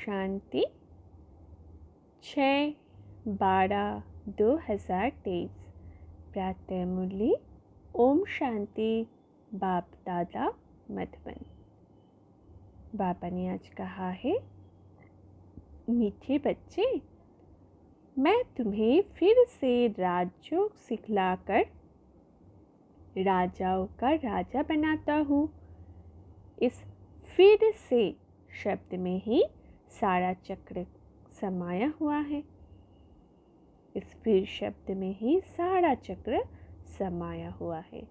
शांति 6/12/2023 प्रातः मुरली ओम शांति बाप दादा मधुबन। बाबा ने आज कहा है, मीठे बच्चे, मैं तुम्हें फिर से राजयोग सिखलाकर राजाओं का राजा बनाता हूँ। इस फिर से शब्द में ही सारा चक्र समाया हुआ है। इस फिर शब्द में ही सारा चक्र समाया हुआ है।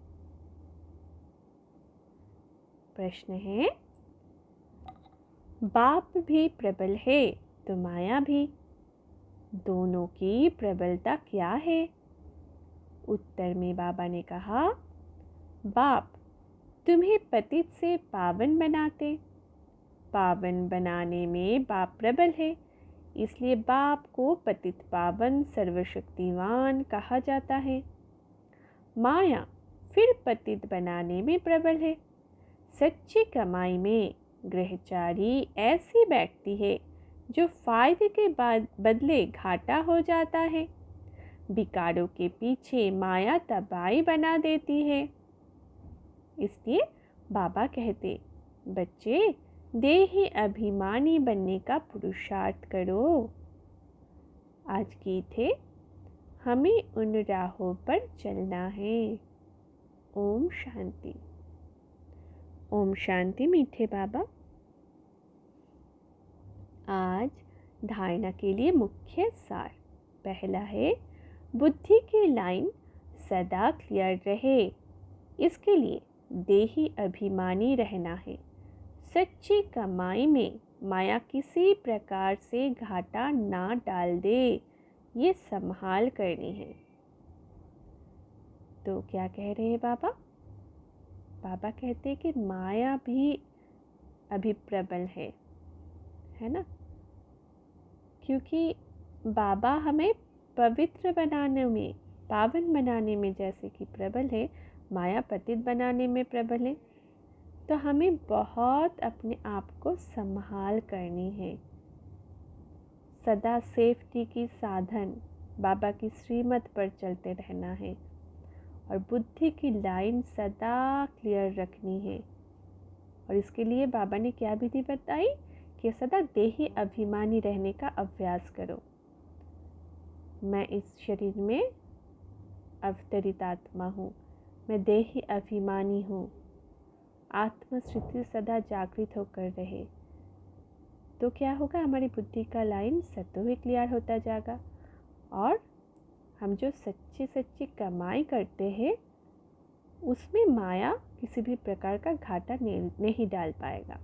प्रश्न है, बाप भी प्रबल है तो माया भी, दोनों की प्रबलता क्या है? उत्तर में बाबा ने कहा, बाप तुम्हें पतित से पावन बनाते, पावन बनाने में बाप प्रबल है, इसलिए बाप को पतित पावन सर्वशक्तिवान कहा जाता है। माया फिर पतित बनाने में प्रबल है। सच्ची कमाई में गृहचारी ऐसी बैठती है जो फायदे के बदले घाटा हो जाता है। बिकारों के पीछे माया तबाही बना देती है। इसलिए बाबा कहते, बच्चे देही अभिमानी बनने का पुरुषार्थ करो। आज गीत है, हमें उन राहों पर चलना है। ओम शांति। ओम शांति मीठे बाबा। आज धारणा के लिए मुख्य सार पहला है, बुद्धि की लाइन सदा क्लियर रहे। इसके लिए देही अभिमानी रहना है। सच्ची कमाई में माया किसी प्रकार से घाटा ना डाल दे, ये संभाल करनी है। तो क्या कह रहे हैं बाबा? बाबा कहते हैं कि माया भी अभी प्रबल है ना? क्योंकि बाबा हमें पवित्र बनाने में, पावन बनाने में जैसे कि प्रबल है, माया पतित बनाने में प्रबल है। तो हमें बहुत अपने आप को संभाल करनी है। सदा सेफ्टी की साधन बाबा की श्रीमत पर चलते रहना है और बुद्धि की लाइन सदा क्लियर रखनी है। और इसके लिए बाबा ने क्या विधि बताई कि सदा देही अभिमानी रहने का अभ्यास करो। मैं इस शरीर में अवतरित आत्मा हूँ, मैं देही अभिमानी हूँ। आत्मस्थिति सदा जागृत होकर रहे तो क्या होगा, हमारी बुद्धि का लाइन सतो ही क्लियर होता जाएगा और हम जो सच्ची कमाई करते हैं उसमें माया किसी भी प्रकार का घाटा नहीं डाल पाएगा।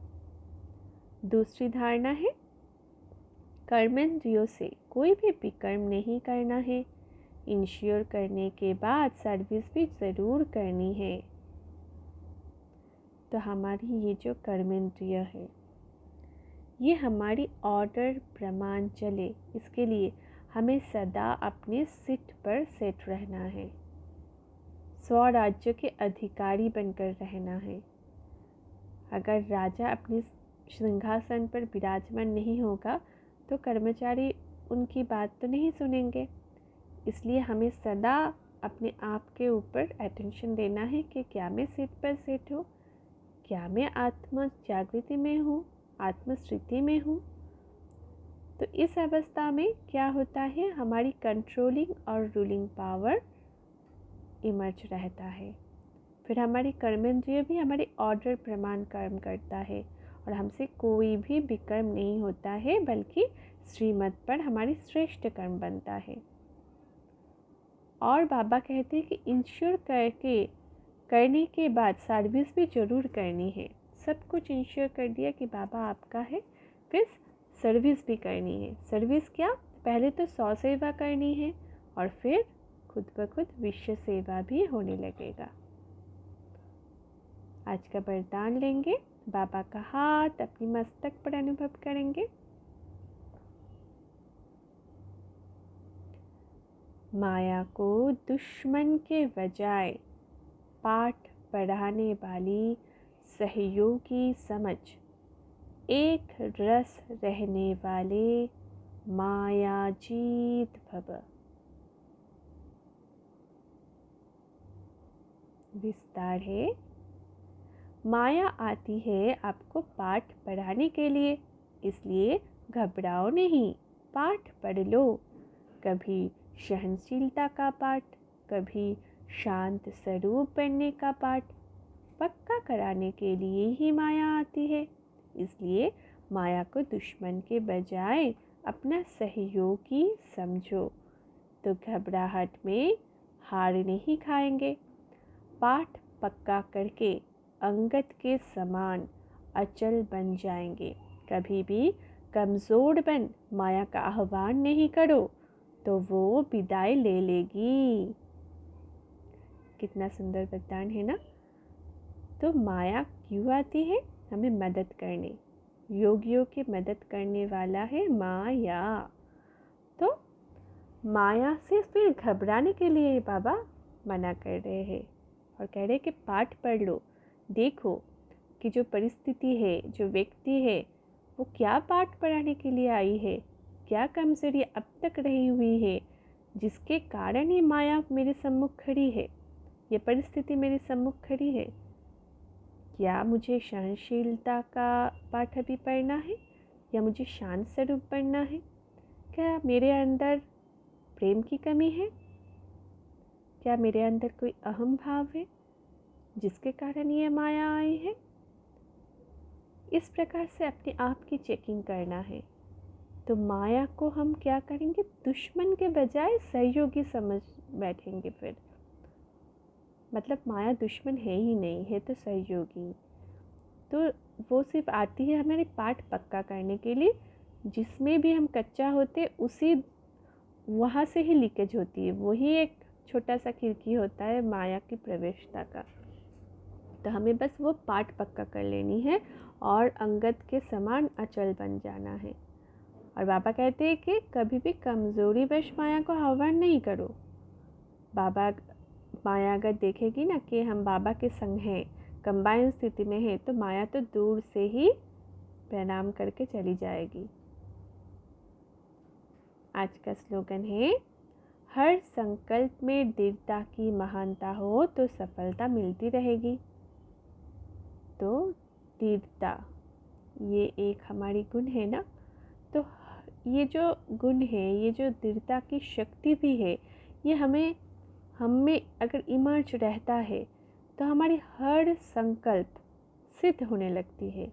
दूसरी धारणा है, कर्मेंद्रियों से कोई भी विकर्म नहीं करना है। इंश्योर करने के बाद सर्विस भी ज़रूर करनी है। तो हमारी ये जो कर्मेंद्रिय है, ये हमारी ऑर्डर प्रमाण चले, इसके लिए हमें सदा अपने सीट पर सेट रहना है। स्वराज्य के अधिकारी बनकर रहना है। अगर राजा अपने सिंहासन पर विराजमान नहीं होगा तो कर्मचारी उनकी बात तो नहीं सुनेंगे। इसलिए हमें सदा अपने आप के ऊपर अटेंशन देना है कि क्या मैं सीट पर सेट हूँ, क्या मैं आत्म जागृति में हूँ, आत्मस्थिति में हूँ। तो इस अवस्था में क्या होता है, हमारी कंट्रोलिंग और रूलिंग पावर इमर्ज रहता है। फिर हमारी कर्मेंद्रिय भी हमारे ऑर्डर प्रमाण कर्म करता है और हमसे कोई भी विकर्म नहीं होता है, बल्कि श्रीमत पर हमारी श्रेष्ठ कर्म बनता है। और बाबा कहते हैं कि इंश्योर करने के बाद सर्विस भी जरूर करनी है। सब कुछ इंश्योर कर दिया कि बाबा आपका है, फिर सर्विस भी करनी है। सर्विस क्या, पहले तो 100 सेवा करनी है और फिर खुद ब खुद विश्व सेवा भी होने लगेगा। आज का वरदान लेंगे। बाबा का हाथ अपनी मस्तक पर अनुभव करेंगे। माया को दुश्मन के बजाय पाठ पढ़ाने वाली सहयोगी समझ एक रस रहने वाले मायाजीत भव। विस्तार है। माया आती है आपको पाठ पढ़ाने के लिए, इसलिए घबराओ नहीं, पाठ पढ़ लो। कभी सहनशीलता का पाठ, कभी शांत स्वरूप बनने का पाठ। पक्का कराने के लिए ही माया आती है, इसलिए माया को दुश्मन के बजाय अपना सहयोगी समझो, तो घबराहट में हार नहीं खाएंगे। पाठ पक्का करके अंगद के समान अचल बन जाएंगे। कभी भी कमज़ोर बन माया का आह्वान नहीं करो तो वो विदाई ले लेगी। कितना सुंदर वरदान है ना। तो माया क्यों आती है? हमें मदद करने, योगियों की मदद करने वाला है माया। तो माया से फिर घबराने के लिए बाबा मना कर रहे हैं और कह रहे कि पाठ पढ़ लो। देखो कि जो परिस्थिति है, जो व्यक्ति है, वो क्या पाठ पढ़ाने के लिए आई है, क्या कमजोरी अब तक रही हुई है जिसके कारण ये माया मेरे सम्मुख खड़ी है, ये परिस्थिति मेरे सम्मुख खड़ी है। क्या मुझे सहनशीलता का पाठ अभी पढ़ना है या मुझे शांत स्वरूप बनना है? क्या मेरे अंदर प्रेम की कमी है? क्या मेरे अंदर कोई अहम भाव है जिसके कारण ये माया आई है? इस प्रकार से अपने आप की चेकिंग करना है। तो माया को हम क्या करेंगे? दुश्मन के बजाय सहयोगी समझ बैठेंगे। फिर मतलब माया दुश्मन है ही नहीं है, तो सहयोगी। तो वो सिर्फ आती है हमारे पाठ पक्का करने के लिए। जिसमें भी हम कच्चा होते उसी वहाँ से ही लीकेज होती है, वही एक छोटा सा खिड़की होता है माया की प्रवेशता का। तो हमें बस वो पाठ पक्का कर लेनी है और अंगद के समान अचल बन जाना है। और बाबा कहते हैं कि कभी भी कमज़ोरी वश माया को आह्वान नहीं करो। बाबा माया अगर देखेगी ना कि हम बाबा के संग हैं, कंबाइन स्थिति में है, तो माया तो दूर से ही प्रणाम करके चली जाएगी। आज का स्लोगन है, हर संकल्प में दृढ़ता की महानता हो तो सफलता मिलती रहेगी। तो दृढ़ता ये एक हमारी गुण है ना। तो ये जो गुण है, ये जो दृढ़ता की शक्ति भी है, ये हमें अगर इमर्ज रहता है तो हमारी हर संकल्प सिद्ध होने लगती है।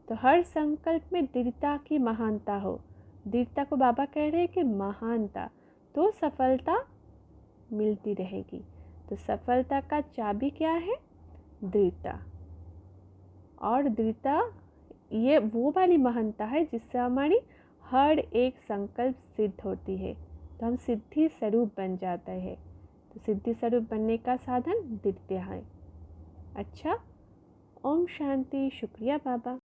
तो हर संकल्प में दृढ़ता की महानता हो। दृढ़ता को बाबा कह रहे हैं कि महानता, तो सफलता मिलती रहेगी। तो सफलता का चाबी क्या है? दृढ़ता। और दृढ़ता ये वो वाली महानता है जिससे हमारी हर एक संकल्प सिद्ध होती है, तो हम सिद्धि स्वरूप बन जाते हैं। तो सिद्धि स्वरूप बनने का साधन दृढ़ता है। अच्छा, ओम शांति। शुक्रिया बाबा।